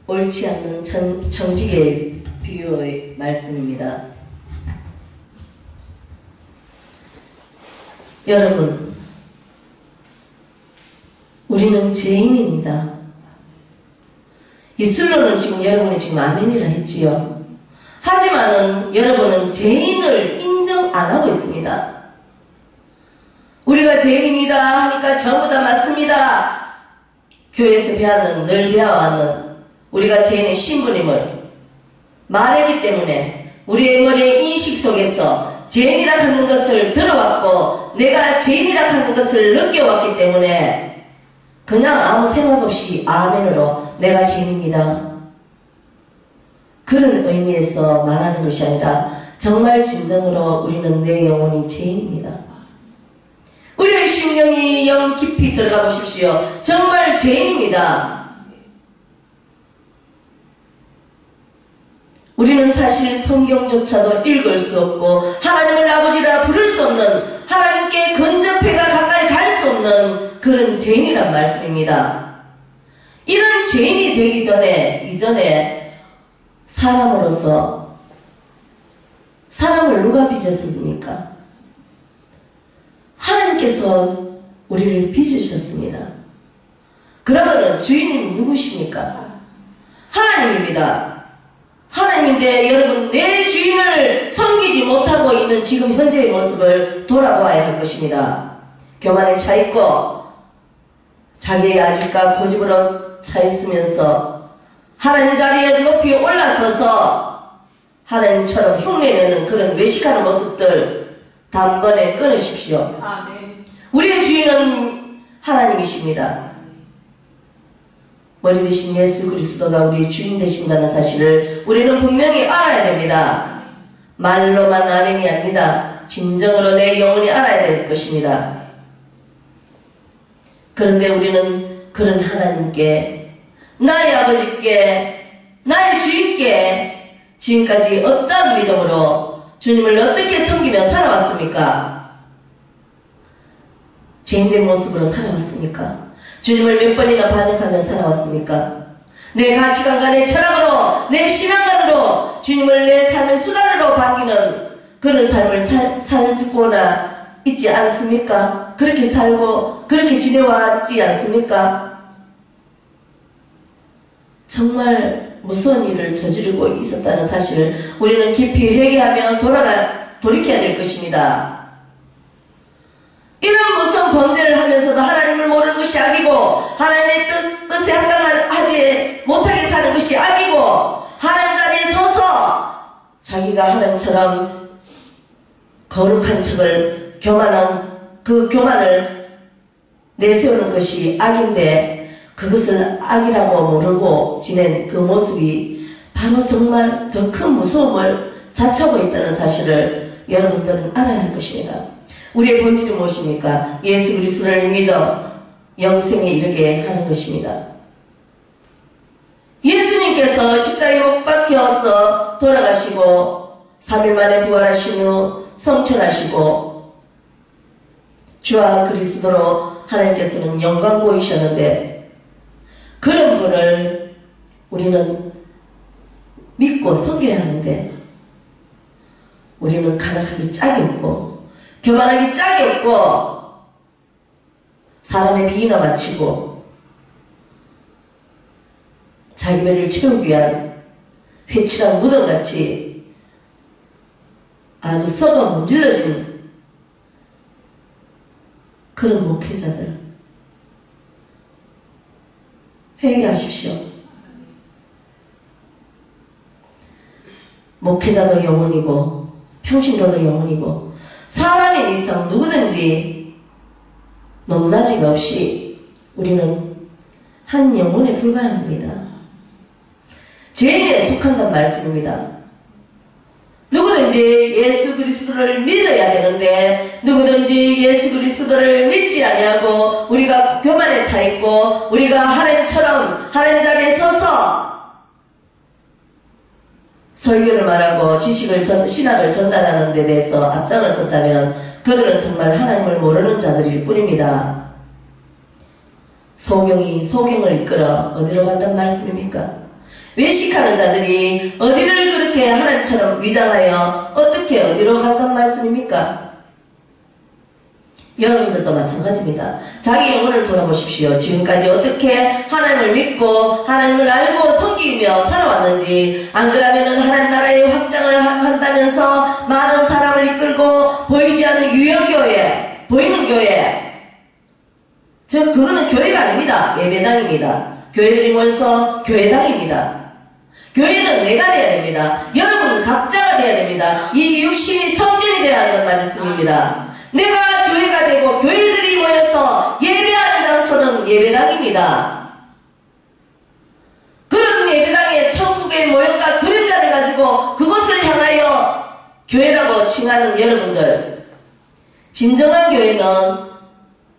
옳지 않는 청지기의 비유의 말씀입니다. 여러분, 우리는 죄인입니다. 입술로는 지금 여러분이 지금 아멘이라 했지요. 하지만은 여러분은 죄인을 인정 안 하고 있습니다. 우리가 죄인입니다 하니까 전부 다 맞습니다. 교회에서 늘 배워왔는 우리가 죄인의 신분임을 말했기 때문에 우리의 머리의 인식 속에서 죄인이라 하는 것을 들어왔고 내가 죄인이라 하는 것을 느껴왔기 때문에 그냥 아무 생각 없이 아멘으로 내가 죄인입니다. 그런 의미에서 말하는 것이 아니라 정말 진정으로 우리는 내 영혼이 죄인입니다. 우리의 심령이 영 깊이 들어가 보십시오. 정말 죄인입니다. 우리는 사실 성경조차도 읽을 수 없고 하나님을 아버지라 부를 수 없는, 하나님께 근접해가 가까이 갈 수 없는 그런 죄인이란 말씀입니다. 이런 죄인이 되기 전에 이전에 사람으로서 사람을 누가 빚었습니까? 하나님께서 우리를 빚으셨습니다. 그러면 주인은 누구십니까? 하나님입니다. 하나님인데 여러분, 내 주인을 섬기지 못하고 있는 지금 현재의 모습을 돌아보아야 할 것입니다. 교만에 차 있고 자기의 아집과 고집으로 차 있으면서 하나님 자리에 높이 올라서서 하나님처럼 흉내내는 그런 외식하는 모습들 단번에 끊으십시오. 네. 우리의 주인은 하나님이십니다. 머리 대신 예수 그리스도가 우리의 주인 되신다는 사실을 우리는 분명히 알아야 됩니다. 말로만 아멘이 아닙니다. 진정으로 내 영혼이 알아야 될 것입니다. 그런데 우리는 그런 하나님께, 나의 아버지께, 나의 주인께 지금까지 어떤 믿음으로 주님을 어떻게 섬기며 살아왔습니까? 죄인된 모습으로 살아왔습니까? 주님을 몇 번이나 반역하며 살아왔습니까? 내 가치관과 내 철학으로, 내 신앙관으로 주님을 내 삶의 수단으로 바뀌는 그런 삶을 살고나 있지 않습니까? 그렇게 살고 그렇게 지내왔지 않습니까? 정말 무서운 일을 저지르고 있었다는 사실을 우리는 깊이 회개하며 돌이켜야 될 것입니다. 이런 무서운 범죄를 하면서도 하나님을 모르는 것이 악이고 하나님의 뜻에 합당하지 못하게 사는 것이 악이고 하나님 자리에 서서 자기가 하나님처럼 거룩한 척을 그 교만을 내세우는 것이 악인데 그것을 악이라고 모르고 지낸 그 모습이 바로 정말 더 큰 무서움을 자초하고 있다는 사실을 여러분들은 알아야 할 것입니다. 우리의 본질이 무엇입니까? 예수 그리스도를 믿어 영생에 이르게 하는 것입니다. 예수님께서 십자가에 못 박혀서 돌아가시고 3일 만에 부활하신 후 성천하시고 주와 그리스도로 하나님께서는 영광 보이셨는데 그런 분을 우리는 믿고 섬겨야 하는데 우리는 간악하기 짝이 없고 교만하기 짝이 없고 사람의 비위나 맞추고 자기 배를 채우기 위한 회칠한 무덤같이 아주 썩어 문질러진 그런 목회자들 회개하십시오. 목회자도 영혼이고 평신도도 영혼이고 사람인 이상 누구든지 높낮이가 없이 우리는 한 영혼에 불과합니다. 죄인에 속한단 말씀입니다. 누구든지 예수 그리스도를 믿어야 되는데 누구든지 예수 그리스도를 믿지 아니하고 우리가 교만에 차 있고 우리가 하나님처럼 하나님 자리에 서서 설교를 말하고 신학을 전달하는 데 대해서 앞장을 섰다면 그들은 정말 하나님을 모르는 자들일 뿐입니다. 소경이 소경을 이끌어 어디로 간단 말씀입니까? 외식하는 자들이 어디를 그렇게 하나님처럼 위장하여 어떻게 어디로 간단 말씀입니까? 여러분들도 마찬가지입니다. 자기 영혼을 돌아보십시오. 지금까지 어떻게 하나님을 믿고 하나님을 알고 섬기며 살아왔는지, 안 그러면은 하나님 나라의 확장을 한다면서 많은 사람을 이끌고 보이지 않는 유형교회, 보이는 교회, 그거는 교회가 아닙니다. 예배당입니다. 교회들이 모여서 교회당입니다. 교회는 내가 돼야 됩니다. 여러분 각자가 돼야 됩니다. 이 육신이 성전이 되어야 한다는 말씀입니다. 내가 교회가 되고 교회들이 모여서 예배하는 장소는 예배당입니다. 그런 예배당에 천국의 모형과 그림자를 가지고 그것을 향하여 교회라고 칭하는 여러분들, 진정한 교회는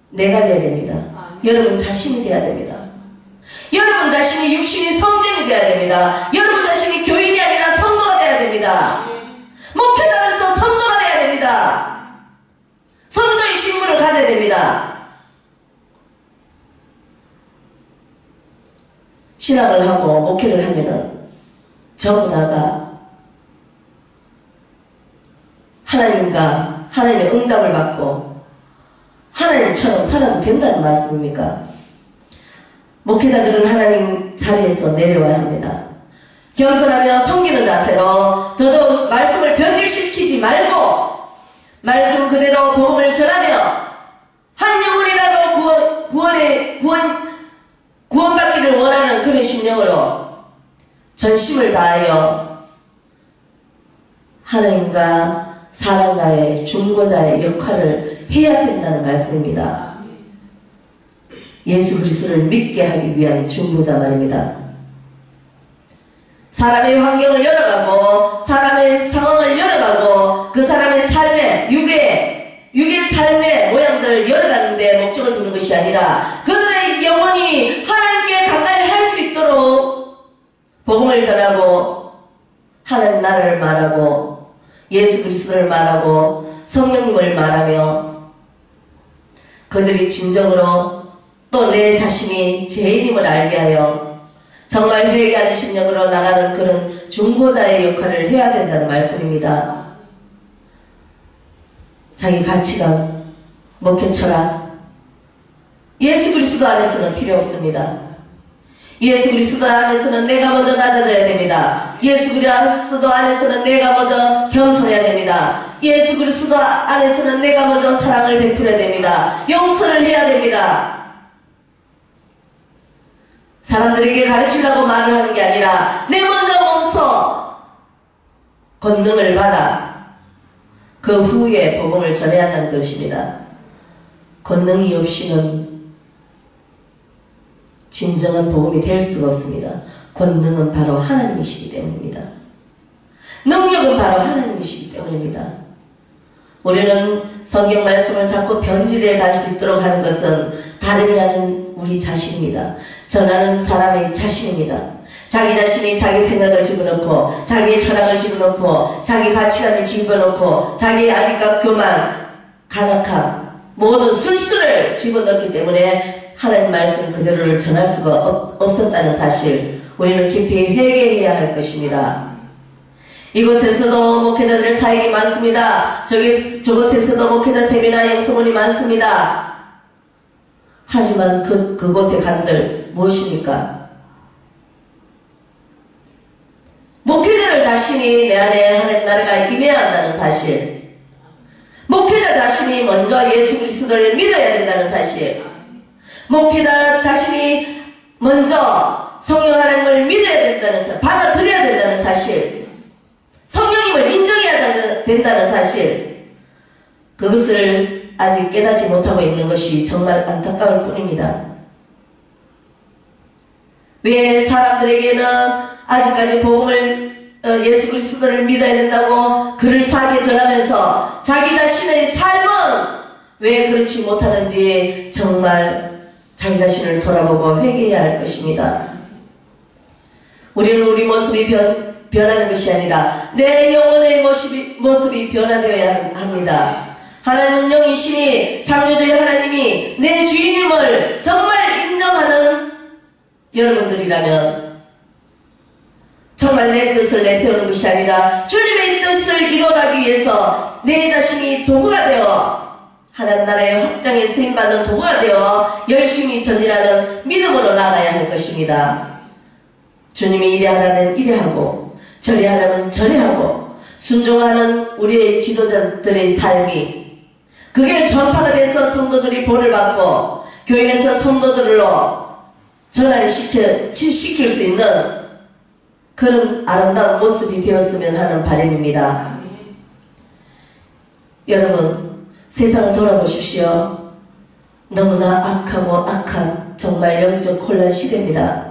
내가 돼야 됩니다. 여러분 자신이 돼야 됩니다. 여러분 자신이 육신이 성전이 돼야 됩니다. 여러분 자신이 교인이 아니라 성도가 돼야 됩니다. 목회자들도 성도가 돼야 됩니다. 성도의 신분을 가져야 됩니다. 신학을 하고 목회를 하면은 전부 다가 하나님과 하나님의 응답을 받고 하나님처럼 살아도 된다는 말씀입니까? 목회자들은 하나님 자리에서 내려와야 합니다. 겸손하며 섬기는 자세로 더더욱 말씀을 변질시키지 말고 말씀 그대로 복음을 전하며 한 영혼이라도 구원받기를 원하는 그런 심령으로 전심을 다하여 하나님과 사람과의 중보자의 역할을 해야 된다는 말씀입니다. 예수 그리스도를 믿게 하기 위한 중보자 말입니다. 사람의 환경을 열어가고 사람의 상황을 열어가고 그 사람의 삶의 육의 삶의 모양들을 열어가는 데 목적을 두는 것이 아니라 그들의 영혼이 하나님께 가까이 할 수 있도록 복음을 전하고 하나님 나라를 말하고 예수 그리스도를 말하고 성령님을 말하며 그들이 진정으로 또 내 자신이 죄인임을 알게 하여 정말 회개하는 심령으로 나가는 그런 중보자의 역할을 해야 된다는 말씀입니다. 자기 가치관, 목회 철학, 예수 그리스도 안에서는 필요 없습니다. 예수 그리스도 안에서는 내가 먼저 낮아져야 됩니다. 예수 그리스도 안에서는 내가 먼저 겸손해야 됩니다. 예수 그리스도 안에서는 내가 먼저 사랑을 베풀어야 됩니다. 용서를 해야 됩니다. 사람들에게 가르치려고 말을 하는 게 아니라 내 먼저 몸소 권능을 받아 그 후에 복음을 전해야 하는 것입니다. 권능이 없이는 진정한 복음이 될 수가 없습니다. 권능은 바로 하나님이시기 때문입니다. 능력은 바로 하나님이시기 때문입니다. 우리는 성경 말씀을 자꾸 변질해 갈 수 있도록 하는 것은 다름이 아닌 우리 자신입니다. 전하는 사람의 자신입니다. 자기 자신이 자기 생각을 집어넣고 자기의 철학을 집어넣고 자기 가치관을 집어넣고 자기의 아직과 교만, 간악함, 모든 술수를 집어넣기 때문에 하나님 말씀 그대로를 전할 수가 없었다는 사실, 우리는 깊이 회개해야 할 것입니다. 이곳에서도 목회자들의 사역이 많습니다. 저곳에서도 목회자 세미나 영성원이 많습니다. 하지만 그곳에 간들 무엇입니까? 목회자들 자신이 내 안에 하나님 나라가 임해한다는 사실, 목회자 자신이 먼저 예수 그리스도를 믿어야 된다는 사실, 목회자 자신이 먼저 성령 하나님을 믿어야 된다는 사실, 받아들여야 된다는 사실, 성령님을 인정해야 된다는 사실, 그것을 아직 깨닫지 못하고 있는 것이 정말 안타까울 뿐입니다. 왜 사람들에게는 아직까지 복음을 예수 그리스도를 믿어야 된다고 글을 사게 전하면서 자기 자신의 삶은 왜 그렇지 못하는지 정말 자기 자신을 돌아보고 회개해야 할 것입니다. 우리는 우리 모습이 변하는 것이 아니라 내 영혼의 모습이 변화되어야 합니다. 하나님은 영이시니 창조주의 하나님이 내 주인임을 정말 인정하는 여러분들이라면 정말 내 뜻을 내세우는 것이 아니라 주님의 뜻을 이루어가기 위해서 내 자신이 도구가 되어 하나님 나라의 확장에 쓰임받는 도구가 되어 열심히 전진하는 믿음으로 나아가야 할 것입니다. 주님이 이래 하라면 이래 하고 저래 하라면 저래 하고 순종하는 우리의 지도자들의 삶이 그게 전파가 돼서 성도들이 본을 받고 교인에서 성도들로 전환을 시킬 수 있는 그런 아름다운 모습이 되었으면 하는 바람입니다. 여러분, 세상을 돌아보십시오. 너무나 악하고 악한 정말 영적 혼란 시대입니다.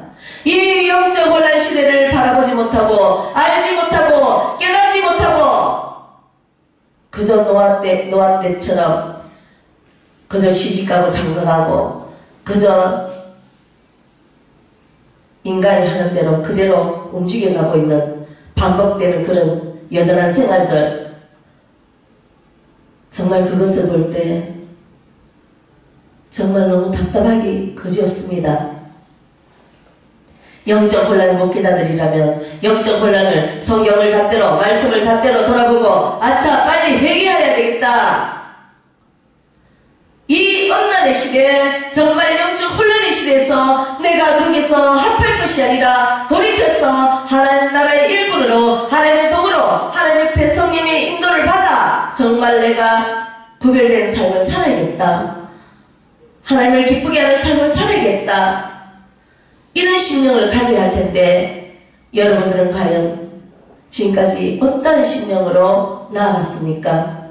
이 영적 혼란 시대를 바라보지 못하고 알지 못하고 깨닫지 못하고 그저 노아 때처럼 그저 시집가고 장가가고 그저 인간이 하는 대로 그대로 움직여가고 있는 반복되는 그런 여전한 생활들, 정말 그것을 볼 때 정말 너무 답답하기 그지없습니다. 영적 혼란의 목회자들이라면 영적 혼란을 성경을 잣대로 말씀을 잣대로 돌아보고 아차 빨리 회개해야 되겠다. 이 엄난의 시대, 정말 영적 혼란의 시대에서 내가 거기서 합할 것이 아니라 돌이켜서 하나님 나라의 일꾼으로 하나님의 도구로 하나님 옆에 성령의 인도를 받아 정말 내가 구별된 삶을 살아야겠다. 하나님을 기쁘게 하는 삶을 살아야겠다. 이런 심령을 가져야 할 텐데 여러분들은 과연 지금까지 어떤 심령으로 나아갔습니까?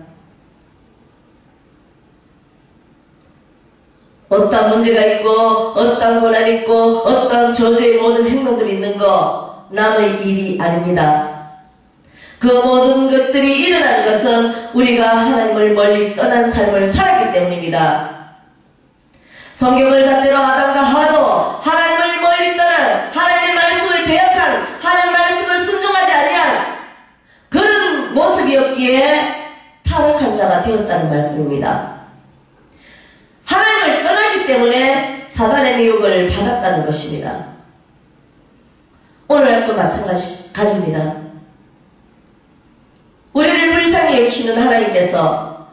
어떤 문제가 있고 어떤 고난이 있고 어떤 저주의 모든 행동들이 있는 거 남의 일이 아닙니다. 그 모든 것들이 일어나는 것은 우리가 하나님을 멀리 떠난 삶을 살았기 때문입니다. 성경을 잣대로 아담과 하와도 하나님을 멀리 떠난 하나님의 말씀을 배역한 하나님의 말씀을 순종하지 아니한 그런 모습이었기에 타락한 자가 되었다는 말씀입니다. 하나님을 떠나기 때문에 사단의 미혹을 받았다는 것입니다. 오늘날도 마찬가지입니다. 우리를 불쌍히 여기시는 하나님께서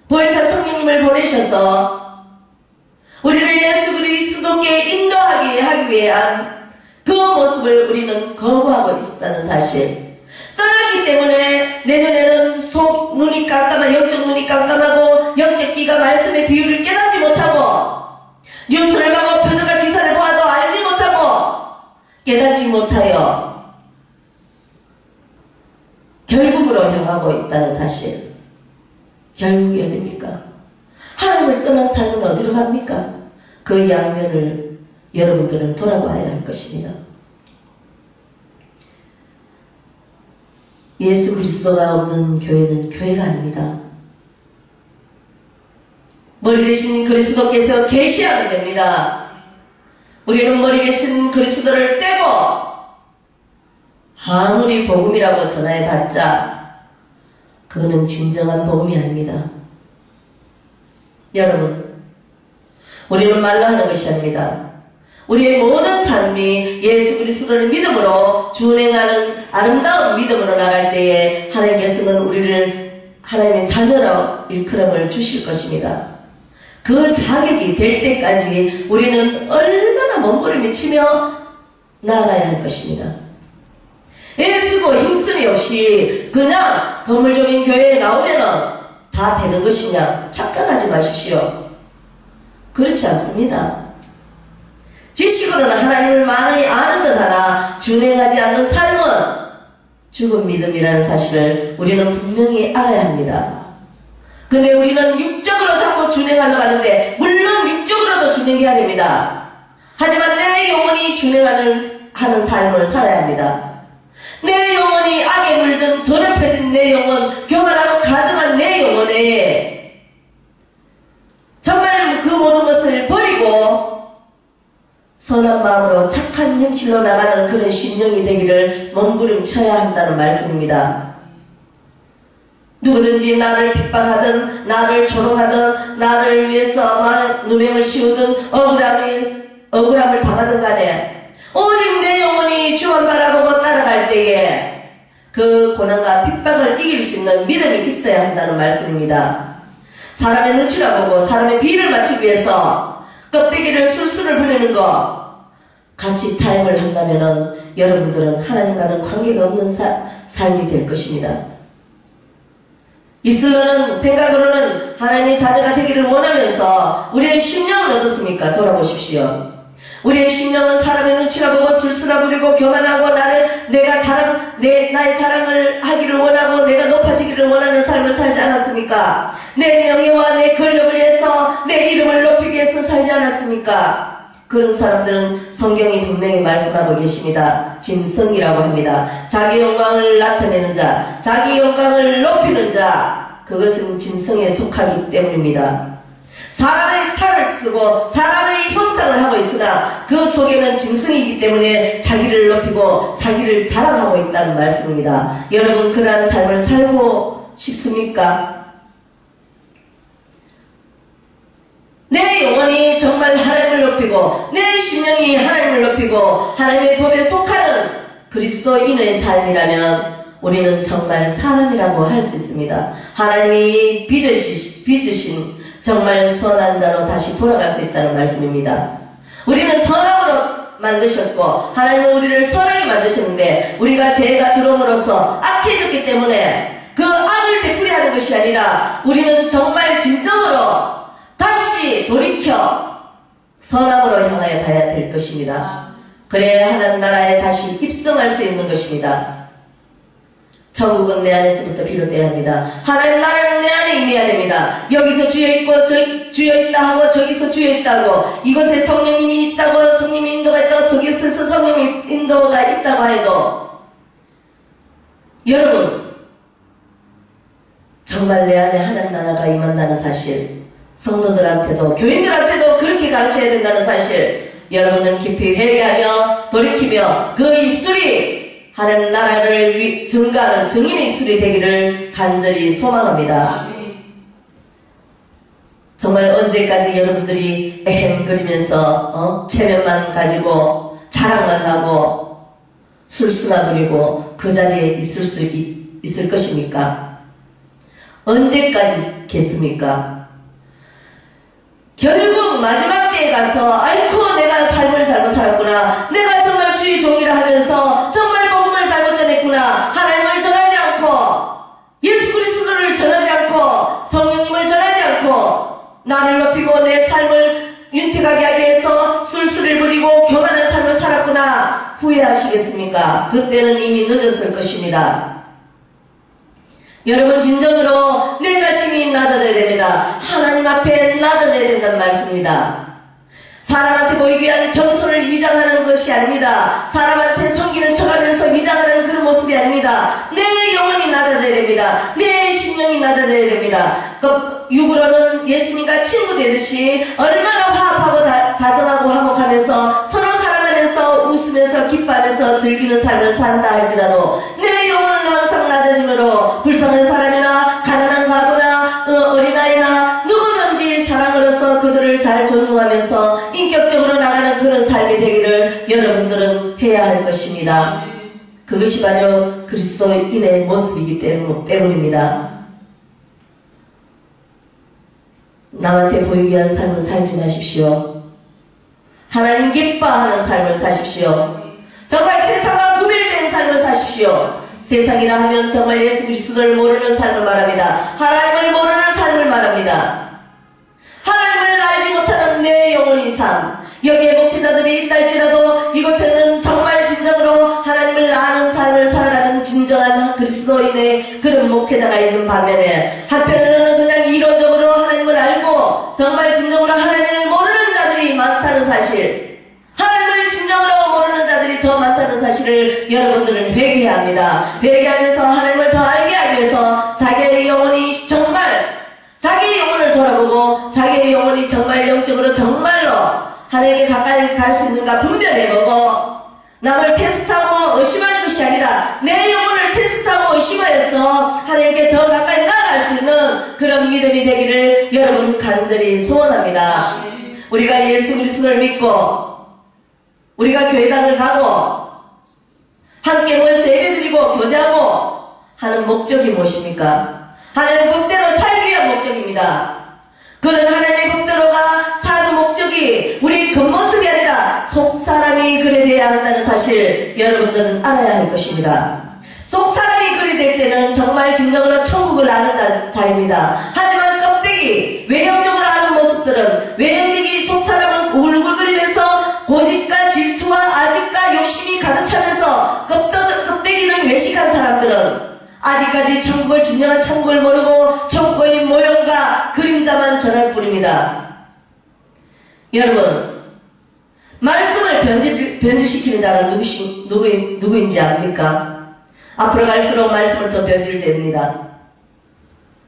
보혜사 성령님을 보내셔서 우리를 예수 그리스도께 인도하게 하기 위한 그 모습을 우리는 거부하고 있었다는 사실. 떠나기 때문에 내년에는 눈이 깜깜한 영적 눈이 깜깜하고 영적 귀가 말씀의 비유를 깨닫지 못하고 뉴스를 보고 표적과 기사를 보아도 알지 못하고 깨닫지 못하여 결국으로 향하고 있다는 사실. 결국이 어딥니까? 하나님을 떠난 삶은 어디로 갑니까? 그 양면을 여러분들은 돌아봐야 할 것입니다. 예수 그리스도가 없는 교회는 교회가 아닙니다. 머리 대신 그리스도께서 계시하면 됩니다. 우리는 머리 계신 그리스도를 떼고 아무리 복음이라고 전화해봤자 그거는 진정한 복음이 아닙니다. 여러분, 우리는 말로 하는 것이 아닙니다. 우리의 모든 삶이 예수 그리스도를 믿음으로 준행하는 아름다운 믿음으로 나갈 때에 하나님께서는 우리를 하나님의 자녀로 일컬음을 주실 것입니다. 그 자격이 될 때까지 우리는 얼마나 몸부림을 치며 나아가야 할 것입니다. 애쓰고 힘쓰미 없이 그냥 건물적인 교회에 나오면은 다 되는 것이냐? 착각하지 마십시오. 그렇지 않습니다. 지식으로는 하나님을 많이 아는 듯 하나 준행하지 않는 삶은 죽은 믿음이라는 사실을 우리는 분명히 알아야 합니다. 근데 우리는 육적으로 자꾸 준행하려고 하는데 물론 육적으로도 준행해야 됩니다. 하지만 내 영혼이 준행하는 삶을 살아야 합니다. 내 영혼이 악에 물든 더럽혀진 내 영혼, 교만하고 가증한 내 영혼에 정말 그 모든 것을 버리고 선한 마음으로 착한 형질로 나가는 그런 심령이 되기를 몸부림쳐야 한다는 말씀입니다. 누구든지 나를 핍박하든 나를 조롱하든 나를 위해서 누명을 씌우든 억울함을 당하든 간에 오직 내 영혼이 주만 바라보고 따라갈 때 때에 그 고난과 핍박을 이길 수 있는 믿음이 있어야 한다는 말씀입니다. 사람의 눈치를 보고 사람의 비위를 맞추기 위해서 껍데기를 술술을 부리는 거 같이 타협을 한다면은 여러분들은 하나님과는 관계가 없는 삶이 될 것입니다. 입술로는 생각으로는 하나님의 자녀가 되기를 원하면서 우리의 심령은 어떻습니까? 돌아보십시오. 우리의 심령은 사람의 눈치를 보고 술술을 부리고 교만하고 나의 자랑을 하기를 원하고 내가 높아지기를 원하는 삶을 살지 않았습니까? 내 명예와 내 권력을 위해서 내 이름을 높이기 위해서 살지 않았습니까? 그런 사람들은 성경이 분명히 말씀하고 계십니다. 짐승이라고 합니다. 자기 영광을 나타내는 자, 자기 영광을 높이는 자, 그것은 짐승에 속하기 때문입니다. 사람의 탈을 쓰고 사람의 형상을 하고 있으나 그 속에는 짐승이기 때문에 자기를 높이고 자기를 자랑하고 있다는 말씀입니다. 여러분, 그러한 삶을 살고 싶습니까? 내 영혼이 정말 하나님을 높이고 내 심령이 하나님을 높이고 하나님의 법에 속하는 그리스도인의 삶이라면 우리는 정말 사람이라고 할 수 있습니다. 하나님이 빚으신 정말 선한 자로 다시 돌아갈 수 있다는 말씀입니다. 우리는 선함으로 만드셨고 하나님은 우리를 선하게 만드셨는데 우리가 죄가 들어옴으로써 악해졌기 때문에 그 악을 되풀이하는 것이 아니라 우리는 정말 진정으로 다시 돌이켜 선함으로 향하여 가야 될 것입니다. 그래야 하나님 나라에 다시 입성할 수 있는 것입니다. 천국은 내 안에서부터 비롯돼야 합니다. 하나님 나라는 내 안에 임해야 됩니다. 여기서 주여있고 주여있다 하고 저기서 주여있다고 이곳에 성령님이 있다고 성령님이 인도가 있다고 저기서 성령님이 인도가 있다고 해도 여러분 정말 내 안에 하나님 나라가 임한다는 사실, 성도들한테도 교인들한테도 그렇게 가르쳐야 된다는 사실 여러분은 깊이 회개하며 돌이키며 그 입술이 하나님 나라를 증가하는 증인의 입술이 되기를 간절히 소망합니다. 정말 언제까지 여러분들이 에헴거리면서 체면만 가지고 자랑만 하고 술수나 부리고 그 자리에 있을 것입니까? 언제까지겠습니까? 결국 마지막 때에 가서 아이고 내가 삶을 잘못 살았구나, 내가 정말 주의 종이라 하면서 정말 복음을 잘못 전했구나, 하나님을 전하지 않고 예수 그리스도를 전하지 않고 성령님을 전하지 않고 나를 높이고 내 삶을 윤택하게 하기 위해서 술수를 부리고 교만한 삶을 살았구나 후회하시겠습니까? 그때는 이미 늦었을 것입니다. 여러분 진정으로 내 자신이 낮아져야 됩니다. 하나님 앞에 낮아져야 된다는 말씀입니다. 사람한테 보이기 위한 겸손을 위장하는 것이 아닙니다. 사람한테 섬기는 척하면서 위장하는 그런 모습이 아닙니다. 내 영혼이 낮아져야 됩니다. 내 심령이 낮아져야 됩니다. 육으로는 예수님과 친구 되듯이 얼마나 화합하고 다정하고 화목하면서 서로 사랑하면서 웃으면서 기뻐하면서 즐기는 삶을 산다 할지라도 내 영혼은 항상 낮아짐으로 불쌍한 사람이나 가난한 과부나 어린아이나 누구든지 사랑으로서 그들을 잘 존중하면서 인격적으로 나가는 그런 삶이 되기를 여러분들은 해야 할 것입니다. 그것이 바로 그리스도인의 모습이기 때문입니다. 남한테 보이기 위한 삶을 살지 마십시오. 하나님 기뻐하는 삶을 사십시오. 정말 세상과 구별된 삶을 사십시오. 세상이라 하면 정말 예수 그리스도를 모르는 삶을 말합니다. 하나님을 모르는 삶을 말합니다. 하나님을 알지 못하는 내 영혼의 삶, 여기에 목회자들이 있다 할지라도 이곳에는 정말 진정으로 하나님을 아는 삶을 살아가는 진정한 그리스도인의 그런 목회자가 있는 반면에 한편으로는 그냥 이론적으로 하나님을 알고 정말 진정으로 하나님을 모르는 자들이 많다는 사실, 하나님을 진정으로 모르는 자들이 더 많다는 사실을 여러분들은 회개해야 합니다. 회개하면서 하나님을 더 알게 하기 위해서 자기의 영혼이 정말 자기의 영혼을 돌아보고 자기의 영혼이 정말 영적으로 정말로 하나님께 가까이 갈 수 있는가 분별해보고 남을 테스트하고 의심하는 것이 아니라 내 영혼을 테스트하고 의심하여서 하나님께 더 가까이 나아갈 수 있는 그런 믿음이 되기를 여러분 간절히 소원합니다. 우리가 예수 그리스도를 믿고 우리가 교회당을 가고 함께 모여서 예배 하고자 하는 목적이 무엇입니까? 하나님의 법대로 살기 위한 목적입니다. 그런 하나님의 법대로가 사는 목적이 우리 겉모습이 아니라 속사람이 그래 돼야 한다는 사실 여러분들은 알아야 할 것입니다. 속사람이 그래 될 때는 정말 진정으로 천국을 아는 자입니다. 하지만 껍데기 외형적으로 아는 모습들은 외형적인 속사람은 울글거리면서 고집과 질투와 아집과 욕심이 가득 차면서 껍데기는 외식한 사람들은 아직까지 천국을 진정한 천국을 모르고 천국의 모형과 그림자만 전할 뿐입니다. 여러분, 말씀을 변질시키는 자는 누구인지 압니까? 앞으로 갈수록 말씀을 더 변질됩니다.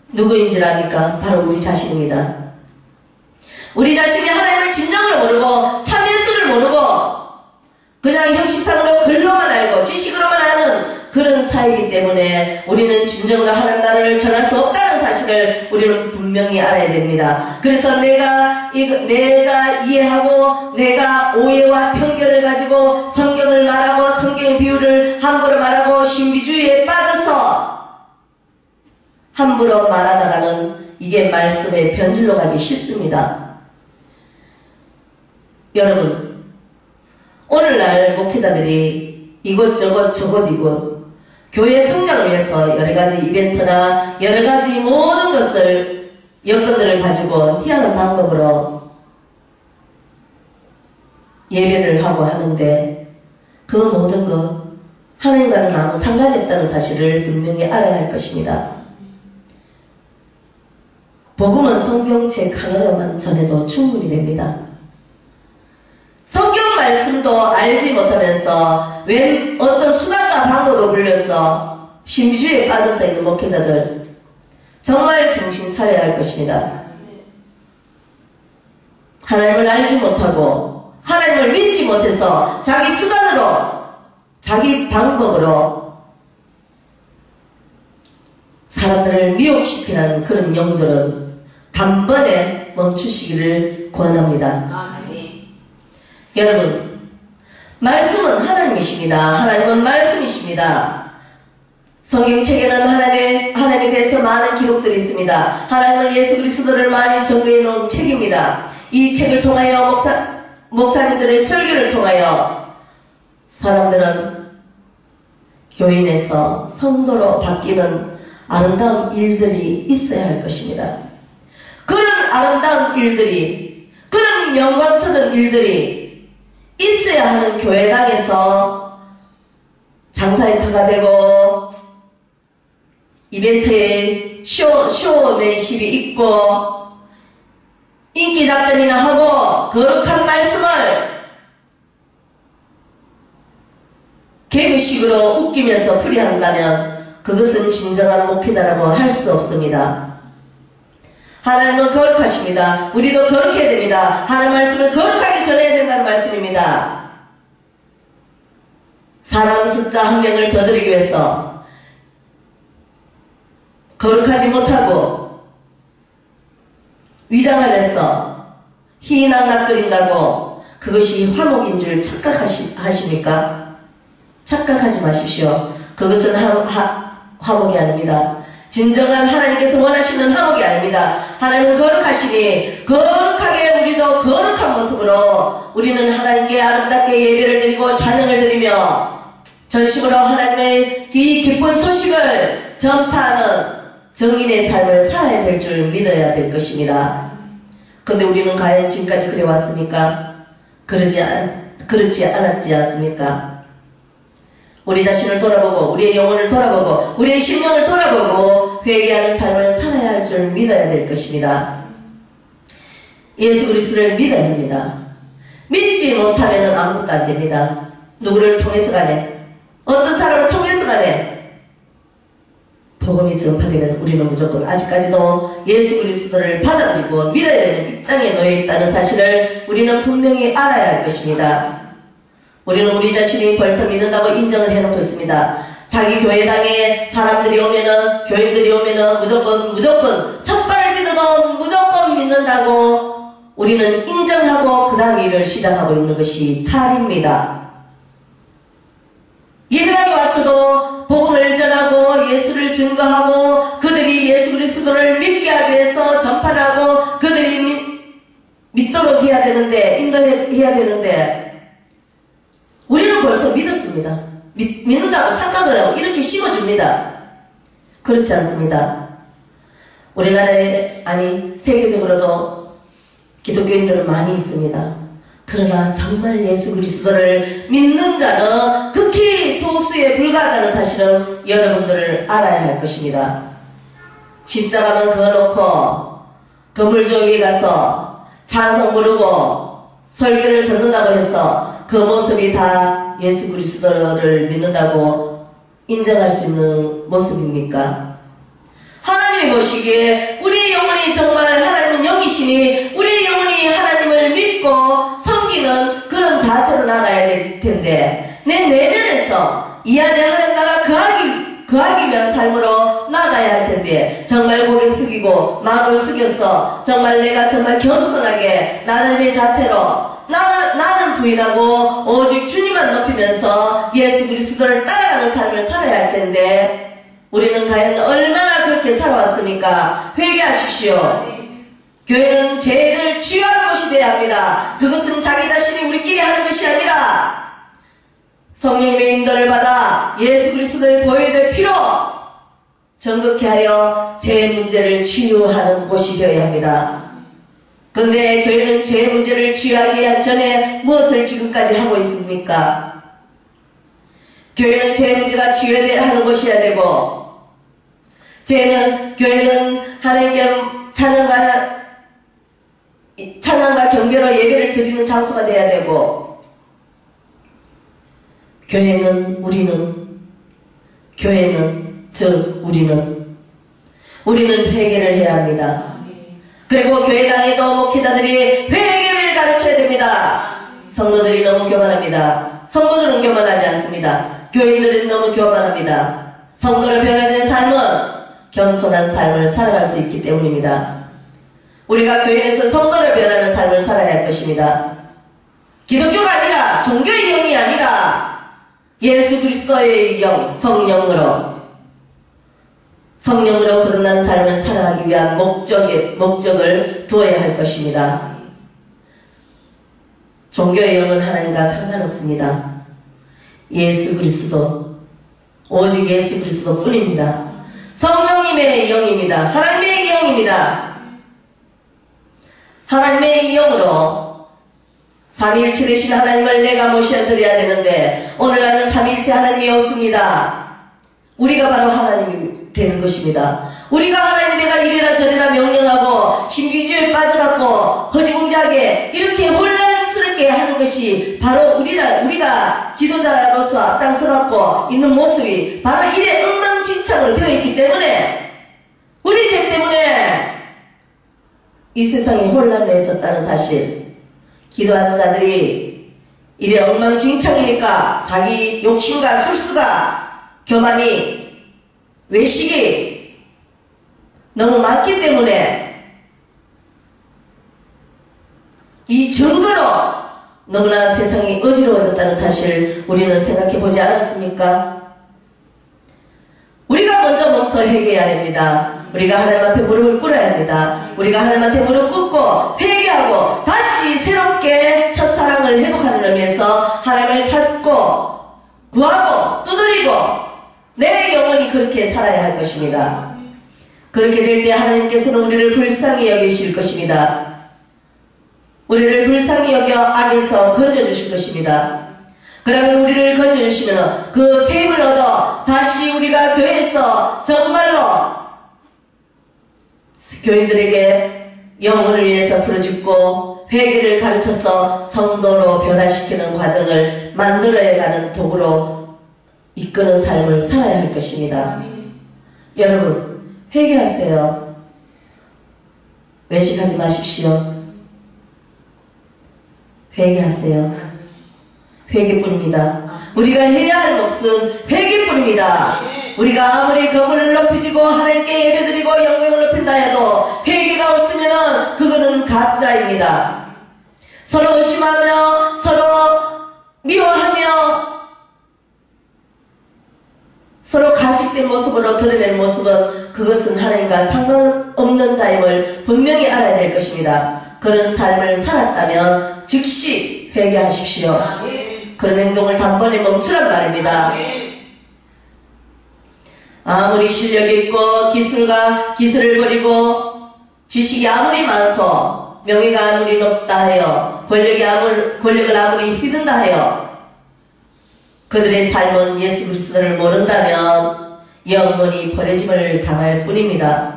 누구인지 압니까? 바로 우리 자신입니다. 우리 자신이 하나님을 진정으로 모르고 참 예수를 모르고 그냥 형식상으로 글로만 알고 지식으로만 아는 그런 사이이기 때문에 우리는 진정으로 하나님 나라를 전할 수 없다는 사실을 우리는 분명히 알아야 됩니다. 그래서 내가 이해하고 내가 오해와 편견을 가지고 성경을 말하고 성경의 비유를 함부로 말하고 신비주의에 빠져서 함부로 말하다가는 이게 말씀의 변질로 가기 쉽습니다. 여러분, 오늘날 목회자들이 이것저것 이곳 교회 성장을 위해서 여러가지 이벤트나 여러가지 모든 것을 여건들을 가지고 희한한 방법으로 예배를 하고 하는데 그 모든 것 하나님과는 아무 상관이 없다는 사실을 분명히 알아야 할 것입니다. 복음은 성경책 하나로만 전해도 충분히 됩니다. 성경 말씀도 알지 못하면서 어떤 수단과 방법을 불려서 심주에 빠져서 있는 목회자들 정말 정신 차려야 할 것입니다. 하나님을 알지 못하고 하나님을 믿지 못해서 자기 수단으로 자기 방법으로 사람들을 미혹시키는 그런 영들은 단번에 멈추시기를 권합니다. 여러분, 말씀은 하나님이십니다. 하나님은 말씀이십니다. 성경책에는 하나님에 대해서 많은 기록들이 있습니다. 하나님은 예수 그리스도를 많이 전도해 놓은 책입니다. 이 책을 통하여 목사님들의 설교를 통하여 사람들은 교인에서 성도로 바뀌는 아름다운 일들이 있어야 할 것입니다. 그런 아름다운 일들이, 그런 영광스러운 일들이 있어야 하는 교회당에서 장사의 터가 되고 이벤트에 쇼맨십이 있고 인기 작전이나 하고 거룩한 말씀을 개그식으로 웃기면서 풀이한다면 그것은 진정한 목회자라고 할 수 없습니다. 하나님은 거룩하십니다. 우리도 거룩해야 됩니다. 하나님 말씀을 거룩하게 전해야 된다는 말씀입니다. 사람 숫자 한 명을 더 드리기 위해서 거룩하지 못하고 위장하면서 희낙낙거린다고 그것이 화목인 줄 착각하십니까? 착각하지 마십시오. 그것은 화목이 아닙니다. 진정한 하나님께서 원하시는 화목이 아닙니다. 하나님은 거룩하시니 거룩하게 우리도 거룩한 모습으로 우리는 하나님께 아름답게 예배를 드리고 찬양을 드리며 전심으로 하나님의 이 기쁜 소식을 전파하는 정인의 삶을 살아야 될 줄 믿어야 될 것입니다. 근데 우리는 과연 지금까지 그래 왔습니까? 그렇지 않았지 않습니까? 우리 자신을 돌아보고 우리의 영혼을 돌아보고 우리의 심령을 돌아보고 회개하는 삶을 살아야 할 줄 믿어야 될 것입니다. 예수 그리스도를 믿어야 합니다. 믿지 못하면 아무것도 안 됩니다. 누구를 통해서 간에 어떤 사람을 통해서 간에 복음이 전파되면 우리는 무조건 아직까지도 예수 그리스도를 받아들이고 믿어야 되는 입장에 놓여 있다는 사실을 우리는 분명히 알아야 할 것입니다. 우리는 우리 자신이 벌써 믿는다고 인정을 해놓고 있습니다. 자기 교회당에 사람들이 오면은, 교인들이 오면은 무조건 첫 발을 딛어도 무조건 믿는다고 우리는 인정하고 그 다음 일을 시작하고 있는 것이 탈입니다. 예배당에 왔어도 복음을 증거하고 그들이 예수 그리스도를 믿게 하기 위해서 전파하고 그들이 믿도록 해야 되는데, 인도해야 되는데, 우리는 벌써 믿었습니다. 믿는다고 착각을 하고 이렇게 심어줍니다. 그렇지 않습니다. 우리나라에, 아니 세계적으로도 기독교인들은 많이 있습니다. 그러나 정말 예수 그리스도를 믿는 자는 극히 소수에 불과하다는 사실은 여러분들을 알아야 할 것입니다. 십자가만 그어놓고 건물조에 가서 찬송 부르고 설교를 듣는다고 해서 그 모습이 다 예수 그리스도를 믿는다고 인정할 수 있는 모습입니까? 하나님이 보시기에 우리의 영혼이 정말 하나님은 영이시니 우리의 영혼이 하나님을 믿고 섬기는 그런 자세로 나가야 될 텐데, 내 내면에서 이 안에 하나님 나가 거하기 위한 삶으로 나가야 할 텐데, 정말 고개 숙이고 마음을 숙여서 정말 내가 정말 겸손하게 나름의 자세로 나는 부인하고 오직 주님만 높이면서 예수 그리스도를 따라가는 삶을 살아야 할 텐데, 우리는 과연 얼마나 그렇게 살아왔습니까? 회개하십시오. 교회는 죄를 치유하는 것이 되어야 합니다. 그것은 자기 자신이 우리끼리 하는 것이 아니라 성령님의 인도를 받아 예수 그리스도의 보혈을 피로 정극케 하여 죄의 문제를 치유하는 곳이 되어야 합니다. 그런데 교회는 죄의 문제를 치유하기 위한 전에 무엇을 지금까지 하고 있습니까? 교회는 죄의 문제가 치유해야 하는 것이어야 되고, 교회는 하나님께 찬양과 경배로 예배를 드리는 장소가 되어야 되고, 우리는 회개를 해야 합니다. 그리고 교회당에도 목회자들이 회개를 가르쳐야 됩니다. 성도들이 너무 교만합니다. 성도들은 교만하지 않습니다. 교인들은 너무 교만합니다. 성도로 변화된 삶은 겸손한 삶을 살아갈 수 있기 때문입니다. 우리가 교인에서 성도로 변하는 삶을 살아야 할 것입니다. 기독교가 아니라, 종교의 영이 아니라 예수 그리스도의 영, 성령으로 거듭난 삶을 살아가기 위한 목적을 두어야 할 것입니다. 종교의 영은 하나님과 상관없습니다. 예수 그리스도, 오직 예수 그리스도 뿐입니다. 성령님의 영입니다. 하나님의 영입니다. 하나님의 영으로 삼위일체 되신 하나님을 내가 모셔드려야 되는데, 오늘날은 삼위일체 하나님이 없습니다. 우리가 바로 하나님이 되는 것입니다. 우리가 하나님 내가 이래라 저래라 명령하고 신비주의에 빠져갖고 허지궁지하게 이렇게 혼란스럽게 하는 것이 바로 우리가 지도자로서 앞장서갖고 있는 모습이 바로 이래 엉망진창으로 되어 있기 때문에, 우리 죄 때문에 이 세상이 혼란해졌다는 사실, 기도하는 자들이 이래 엉망진창이니까 자기 욕심과 술수가, 교만이, 외식이 너무 많기 때문에 이 증거로 너무나 세상이 어지러워졌다는 사실 우리는 생각해 보지 않았습니까? 우리가 먼저 목소 회개해야 됩니다. 우리가 하나님 앞에 무릎을 꿇어야 합니다. 우리가 하나님한테 무릎 꿇고 회개하고 다시 새롭게 첫사랑을 회복하는 의미에서 하나님을 찾고 구하고 두드리고 내 영혼이 그렇게 살아야 할 것입니다. 그렇게 될 때 하나님께서는 우리를 불쌍히 여기실 것입니다. 우리를 불쌍히 여겨 악에서 건져주실 것입니다. 그러면 우리를 건져주시면 그 셈을 얻어 다시 우리가 교회에서 정말로 교인들에게 영혼을 위해서 부르짖고 회개를 가르쳐서 성도로 변화시키는 과정을 만들어가는 도구로 이끄는 삶을 살아야 할 것입니다. 여러분, 회개하세요. 외식하지 마십시오. 회개하세요. 회개뿐입니다. 우리가 해야 할 몫은 회개뿐입니다. 우리가 아무리 거물을 높이고 하나님께 예배드리고 영광을 높인다 해도 회개가 없으면 그거는 가짜입니다. 서로 의심하며 서로 미워하며 서로 가시 과식된 모습으로 드러내는 모습은 그것은 하나님과 상관없는 자임을 분명히 알아야 될 것입니다. 그런 삶을 살았다면 즉시 회개하십시오. 그런 행동을 단번에 멈추란 말입니다. 아무리 실력이 있고 기술을 버리고 지식이 아무리 많고 명예가 아무리 높다 하여 권력을 아무리 휘둔다 하여 그들의 삶은 예수 그리스도를 모른다면 영원히 버려짐을 당할 뿐입니다.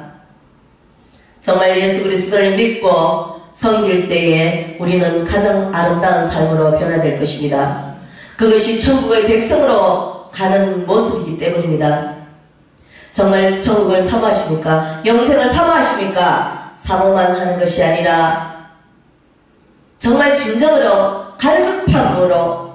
정말 예수 그리스도를 믿고 섬길 때에 우리는 가장 아름다운 삶으로 변화될 것입니다. 그것이 천국의 백성으로 가는 모습이기 때문입니다. 정말 천국을 사모하십니까? 영생을 사모하십니까? 사모만 하는 것이 아니라 정말 진정으로 갈급함으로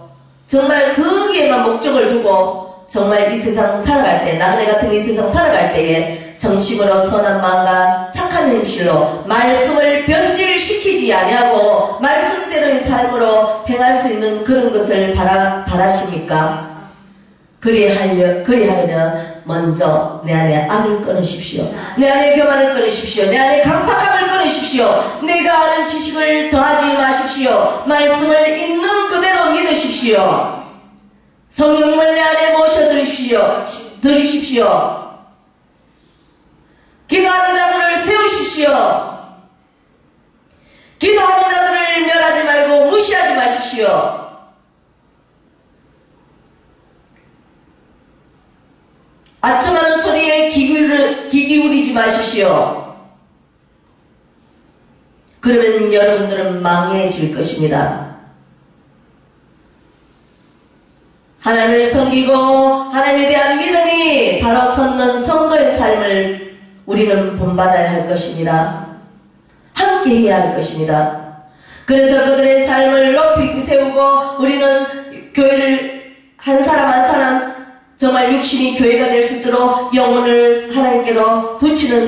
정말 거기에만 목적을 두고 정말 이 세상 살아갈 때, 나그네 같은 이 세상 살아갈 때에 정심으로 선한 마음과 착한 행실로 말씀을 변질시키지 아니하고 말씀대로의 삶으로 행할 수 있는 그런 것을 바라십니까? 그리하려면 먼저 내 안에 악을 끊으십시오. 내 안에 교만을 끊으십시오. 내 안에 강팍함을 끊으십시오. 내가 아는 지식을 더하지 마십시오. 말씀을 있는 그대로 믿으십시오. 성령님을 내 안에 모셔드리십시오. 기도하는 자들을 세우십시오. 기도하는 자들을 멸하지 말고 무시하지 마십시오. 아첨하는 소리에 귀 기울이지 마십시오. 그러면 여러분들은 망해질 것입니다. 하나님을 섬기고 하나님에 대한 믿음이 바로 섰는 성도의 삶을 우리는 본받아야 할 것입니다. 함께 해야 할 것입니다. 그래서 그들의 삶을 높이 세우고 우리는 교회를 한 사람 한 사람 정말 육신이 교회가 될 수 있도록 영혼을 하나님께로 붙이는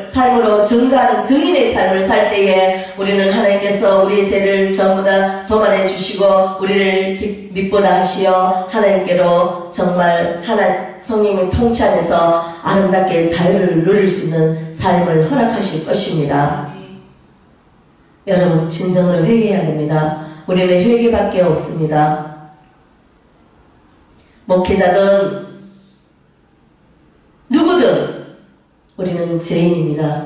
삶으로 증거하는 증인의 삶을 살 때에 우리는 하나님께서 우리의 죄를 전부 다 도만해 주시고 우리를 믿보다 하시어 하나님께로 정말 성령의 통치 안에서 아름답게 자유를 누릴 수 있는 삶을 허락하실 것입니다. 여러분 진정으로 회개해야 됩니다. 우리는 회개밖에 없습니다. 목회자든 누구든 우리는 죄인입니다.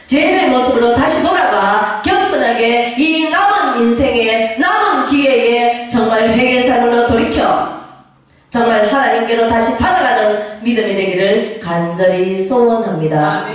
죄인의 모습으로 다시 돌아가 겸손하게 이 남은 인생에 남은 기회에 정말 회개의 삶으로 돌이켜 정말 하나님께로 다시 다가가는 믿음이 되기를 간절히 소원합니다.